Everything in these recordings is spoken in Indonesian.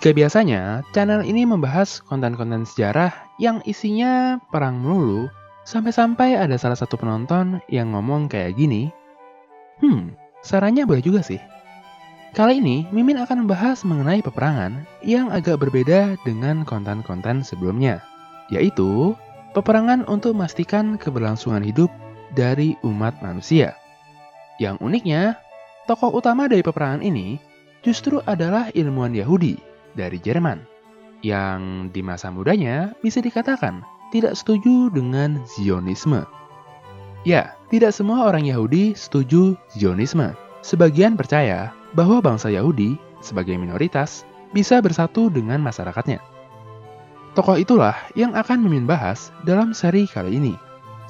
Jika biasanya channel ini membahas konten-konten sejarah yang isinya perang melulu, sampai-sampai ada salah satu penonton yang ngomong kayak gini, sarannya boleh juga sih. Kali ini, Mimin akan membahas mengenai peperangan yang agak berbeda dengan konten-konten sebelumnya, yaitu peperangan untuk memastikan keberlangsungan hidup dari umat manusia. Yang uniknya, tokoh utama dari peperangan ini justru adalah ilmuwan Yahudi dari Jerman, yang di masa mudanya bisa dikatakan tidak setuju dengan Zionisme. Ya, tidak semua orang Yahudi setuju Zionisme. Sebagian percaya bahwa bangsa Yahudi sebagai minoritas bisa bersatu dengan masyarakatnya. Tokoh itulah yang akan Mimin bahas dalam seri kali ini.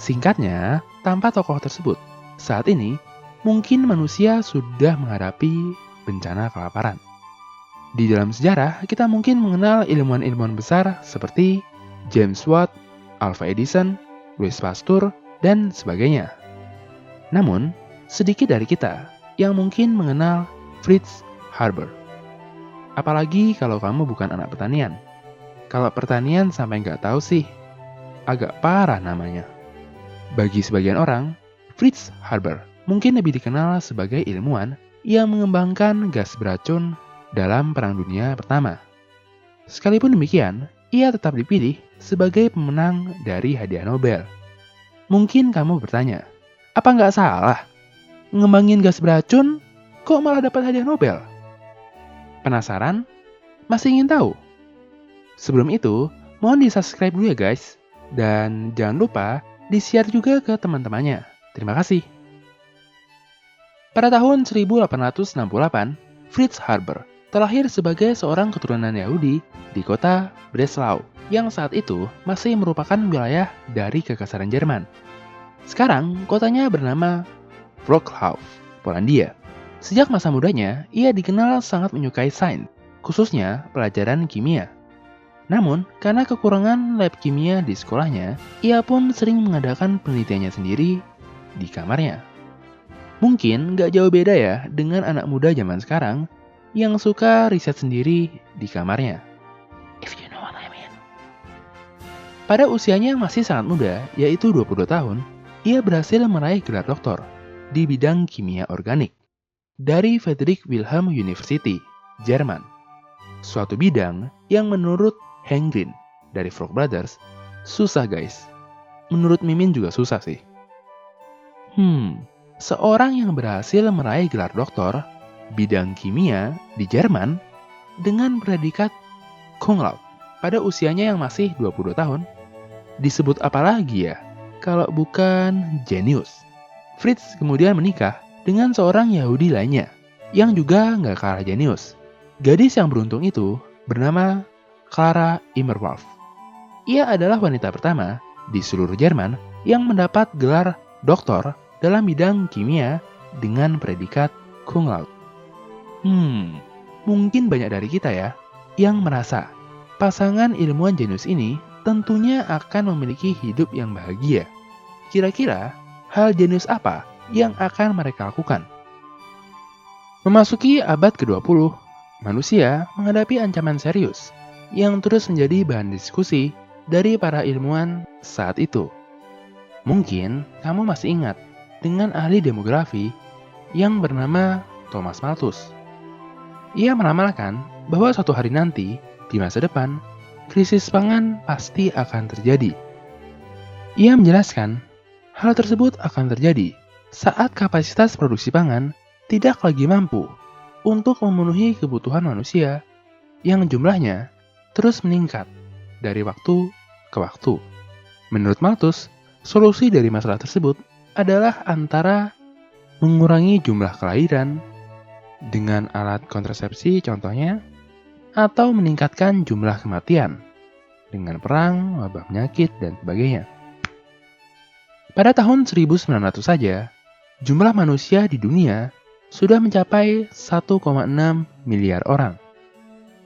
Singkatnya, tanpa tokoh tersebut, saat ini mungkin manusia sudah menghadapi bencana kelaparan. Di dalam sejarah, kita mungkin mengenal ilmuwan-ilmuwan besar seperti James Watt, Alva Edison, Louis Pasteur, dan sebagainya. Namun, sedikit dari kita yang mungkin mengenal Fritz Haber. Apalagi kalau kamu bukan anak pertanian. Kalau pertanian sampai nggak tahu sih, agak parah namanya. Bagi sebagian orang, Fritz Haber mungkin lebih dikenal sebagai ilmuwan yang mengembangkan gas beracun dalam Perang Dunia Pertama. Sekalipun demikian, ia tetap dipilih sebagai pemenang dari hadiah Nobel. Mungkin kamu bertanya, apa nggak salah? Ngembangin gas beracun, kok malah dapat hadiah Nobel? Penasaran? Masih ingin tahu? Sebelum itu, mohon di-subscribe dulu ya guys. Dan jangan lupa di-share juga ke teman-temannya. Terima kasih. Pada tahun 1868, Fritz Haber terlahir sebagai seorang keturunan Yahudi di kota Breslau, yang saat itu masih merupakan wilayah dari kekaisaran Jerman. Sekarang, kotanya bernama Wrocław, Polandia. Sejak masa mudanya, ia dikenal sangat menyukai sains, khususnya pelajaran kimia. Namun, karena kekurangan lab kimia di sekolahnya, ia pun sering mengadakan penelitiannya sendiri di kamarnya. Mungkin gak jauh beda ya dengan anak muda zaman sekarang yang suka riset sendiri di kamarnya. If you know what I mean. Pada usianya yang masih sangat muda, yaitu 22 tahun, ia berhasil meraih gelar doktor di bidang kimia organik dari Friedrich Wilhelm University, Jerman. Suatu bidang yang menurut Hank Green dari Frog Brothers, susah guys. Menurut Mimin juga susah sih. Seorang yang berhasil meraih gelar doktor bidang kimia di Jerman dengan predikat cum laude pada usianya yang masih 22 tahun, disebut apa lagi ya kalau bukan jenius. Fritz kemudian menikah dengan seorang Yahudi lainnya yang juga nggak kalah jenius. Gadis yang beruntung itu bernama Clara Immerwahr. Ia adalah wanita pertama di seluruh Jerman yang mendapat gelar doktor dalam bidang kimia dengan predikat cum laude. Mungkin banyak dari kita ya yang merasa pasangan ilmuwan jenius ini tentunya akan memiliki hidup yang bahagia. Kira-kira hal jenius apa yang akan mereka lakukan? Memasuki abad ke-20, manusia menghadapi ancaman serius yang terus menjadi bahan diskusi dari para ilmuwan saat itu. Mungkin kamu masih ingat dengan ahli demografi yang bernama Thomas Malthus. Ia meramalkan bahwa suatu hari nanti, di masa depan, krisis pangan pasti akan terjadi. Ia menjelaskan, hal tersebut akan terjadi saat kapasitas produksi pangan tidak lagi mampu untuk memenuhi kebutuhan manusia yang jumlahnya terus meningkat dari waktu ke waktu. Menurut Malthus, solusi dari masalah tersebut adalah antara mengurangi jumlah kelahiran dengan alat kontrasepsi contohnya, atau meningkatkan jumlah kematian dengan perang, wabah penyakit, dan sebagainya. Pada tahun 1900 saja, jumlah manusia di dunia sudah mencapai 1,6 miliar orang.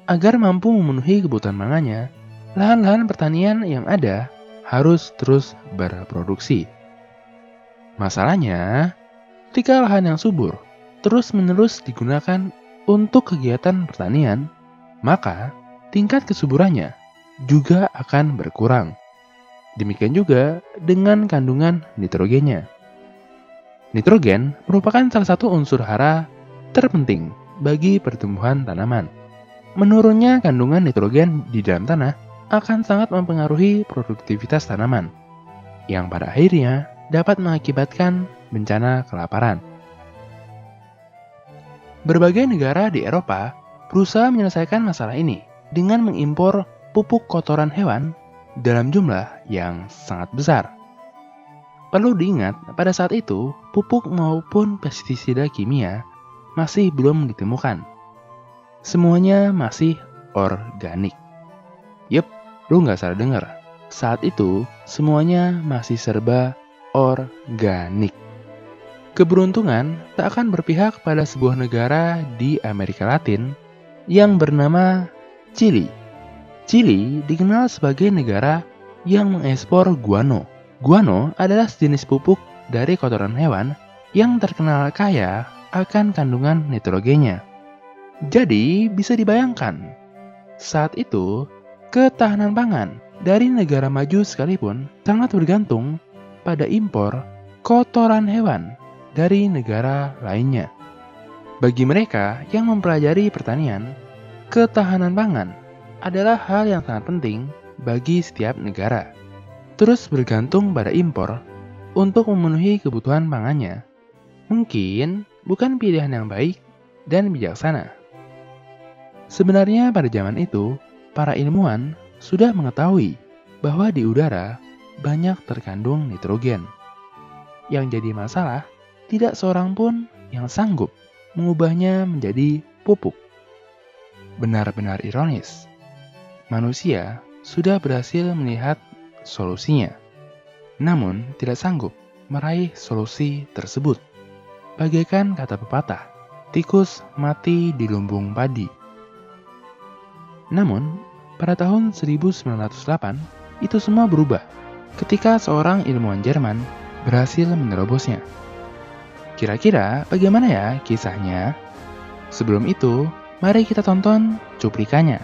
Agar mampu memenuhi kebutuhan pangannya, lahan-lahan pertanian yang ada harus terus berproduksi. Masalahnya, ketika lahan yang subur terus-menerus digunakan untuk kegiatan pertanian, maka tingkat kesuburannya juga akan berkurang. Demikian juga dengan kandungan nitrogennya. Nitrogen merupakan salah satu unsur hara terpenting bagi pertumbuhan tanaman. Menurunnya kandungan nitrogen di dalam tanah akan sangat mempengaruhi produktivitas tanaman, yang pada akhirnya dapat mengakibatkan bencana kelaparan. Berbagai negara di Eropa berusaha menyelesaikan masalah ini dengan mengimpor pupuk kotoran hewan dalam jumlah yang sangat besar. Perlu diingat, pada saat itu, pupuk maupun pestisida kimia masih belum ditemukan. Semuanya masih organik. Yup, lu nggak salah dengar. Saat itu, semuanya masih serba organik. Keberuntungan tak akan berpihak pada sebuah negara di Amerika Latin yang bernama Chili. Chili dikenal sebagai negara yang mengekspor guano. Guano adalah sejenis pupuk dari kotoran hewan yang terkenal kaya akan kandungan nitrogennya. Jadi, bisa dibayangkan, saat itu, ketahanan pangan dari negara maju sekalipun sangat bergantung pada impor kotoran hewan dari negara lainnya. Bagi mereka yang mempelajari pertanian, ketahanan pangan adalah hal yang sangat penting bagi setiap negara. Terus bergantung pada impor untuk memenuhi kebutuhan pangannya, mungkin bukan pilihan yang baik dan bijaksana. Sebenarnya pada zaman itu, para ilmuwan sudah mengetahui bahwa di udara banyak terkandung nitrogen. Yang jadi masalah, tidak seorang pun yang sanggup mengubahnya menjadi pupuk. Benar-benar ironis, manusia sudah berhasil melihat solusinya, namun tidak sanggup meraih solusi tersebut. Bagaikan kata pepatah, tikus mati di lumbung padi. Namun, pada tahun 1908, itu semua berubah ketika seorang ilmuwan Jerman berhasil menerobosnya. Kira-kira bagaimana ya kisahnya? Sebelum itu, mari kita tonton cuplikannya.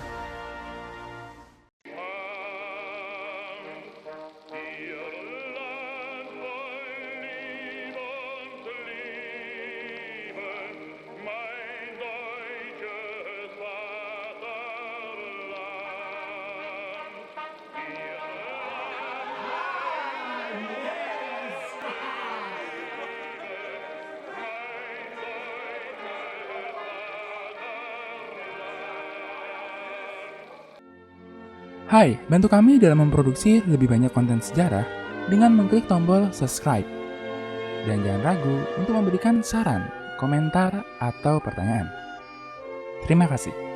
Hai, bantu kami dalam memproduksi lebih banyak konten sejarah dengan mengklik tombol subscribe. Dan jangan ragu untuk memberikan saran, komentar, atau pertanyaan. Terima kasih.